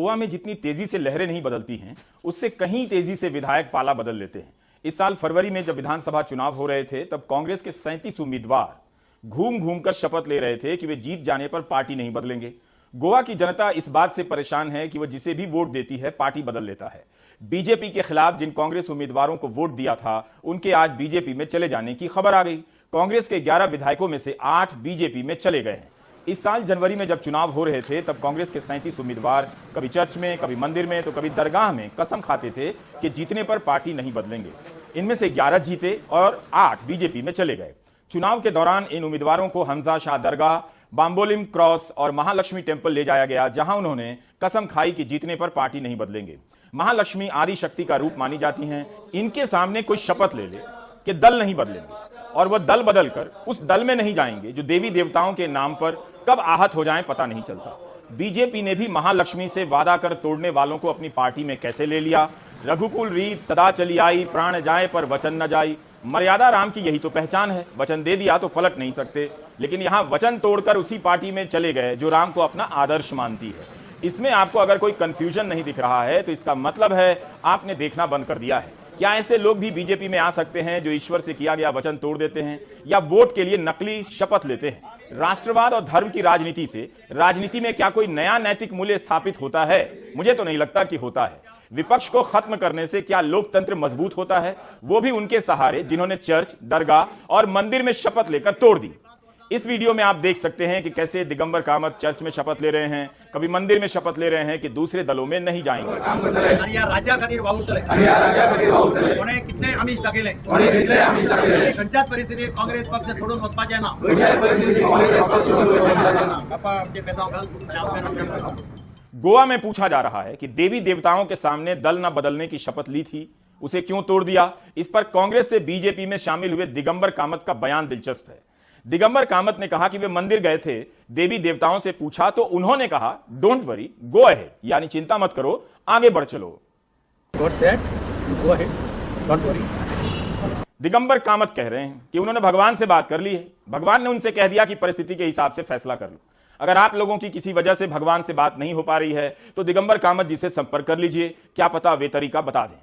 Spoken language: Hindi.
गोवा में जितनी तेजी से लहरें नहीं बदलती हैं, उससे कहीं तेजी से विधायक पाला बदल लेते हैं। इस साल फरवरी में जब विधानसभा चुनाव हो रहे थे, तब कांग्रेस के 37 उम्मीदवार घूम घूम कर शपथ ले रहे थे कि वे जीत जाने पर पार्टी नहीं बदलेंगे। गोवा की जनता इस बात से परेशान है कि वह जिसे भी वोट देती है पार्टी बदल लेता है। बीजेपी के खिलाफ जिन कांग्रेस उम्मीदवारों को वोट दिया था, उनके आज बीजेपी में चले जाने की खबर आ गई। कांग्रेस के 11 विधायकों में से 8 बीजेपी में चले गए हैं। इस साल जनवरी में जब चुनाव हो रहे थे, तब कांग्रेस के 37 उम्मीदवार कभी चर्च में, कभी मंदिर में, तो कभी दरगाह में कसम खाते थे कि जीतने पर पार्टी नहीं बदलेंगे। इनमें से 11 जीते और 8 बीजेपी में चले गए। चुनाव के दौरान इन उम्मीदवारों को हमजा शाह दरगाह, बाम्बोलिम क्रॉस और महालक्ष्मी टेंपल ले जाया गया, जहां उन्होंने कसम खाई कि जीतने पर पार्टी नहीं बदलेंगे। महालक्ष्मी आदि शक्ति का रूप मानी जाती हैं। इनके सामने कोई शपथ ले ले कि दल नहीं बदलेंगे, और वह दल बदलकर उस दल में नहीं जाएंगे जो देवी देवताओं के नाम पर कब आहत हो जाएं पता नहीं चलता। बीजेपी ने भी महालक्ष्मी से वादा कर तोड़ने वालों को अपनी पार्टी में कैसे ले लिया। रघुकुल रीत सदा चली आई, प्राण जाए पर वचन न जाई। मर्यादा राम की यही तो पहचान है, वचन दे दिया तो पलट नहीं सकते। लेकिन यहां वचन तोड़कर उसी पार्टी में चले गए जो राम को अपना आदर्श मानती है। इसमें आपको अगर कोई कंफ्यूजन नहीं दिख रहा है, तो इसका मतलब है आपने देखना बंद कर दिया है। क्या ऐसे लोग भी बीजेपी में आ सकते हैं जो ईश्वर से किया गया वचन तोड़ देते हैं या वोट के लिए नकली शपथ लेते हैं? राष्ट्रवाद और धर्म की राजनीति से राजनीति में क्या कोई नया नैतिक मूल्य स्थापित होता है? मुझे तो नहीं लगता कि होता है। विपक्ष को खत्म करने से क्या लोकतंत्र मजबूत होता है? वो भी उनके सहारे जिन्होंने चर्च, दरगाह और मंदिर में शपथ लेकर तोड़ दी। इस वीडियो में आप देख सकते हैं कि कैसे दिगंबर कामत चर्च में शपथ ले रहे हैं, कभी मंदिर में शपथ ले रहे हैं कि दूसरे दलों में नहीं जाएंगे। कितने आमिष दाखिले पंचायत परिस्थिती काँग्रेस पक्ष सोडून वचपाचें ना। गोवा में पूछा जा रहा है कि देवी देवताओं के सामने दल न बदलने की शपथ ली थी, उसे क्यों तोड़ दिया? इस पर कांग्रेस से बीजेपी में शामिल हुए दिगंबर कामत का बयान दिलचस्प है। दिगंबर कामत ने कहा कि वे मंदिर गए थे, देवी देवताओं से पूछा तो उन्होंने कहा डोंट वरी गो अहेड, यानी चिंता मत करो, आगे बढ़ चलो। God said go ahead don't worry. Digambar Kamat कह रहे हैं कि उन्होंने भगवान से बात कर ली है, भगवान ने उनसे कह दिया कि परिस्थिति के हिसाब से फैसला कर लो। अगर आप लोगों की किसी वजह से भगवान से बात नहीं हो पा रही है, तो दिगंबर कामत जी से संपर्क कर लीजिए, क्या पता वे तरीका बता दें।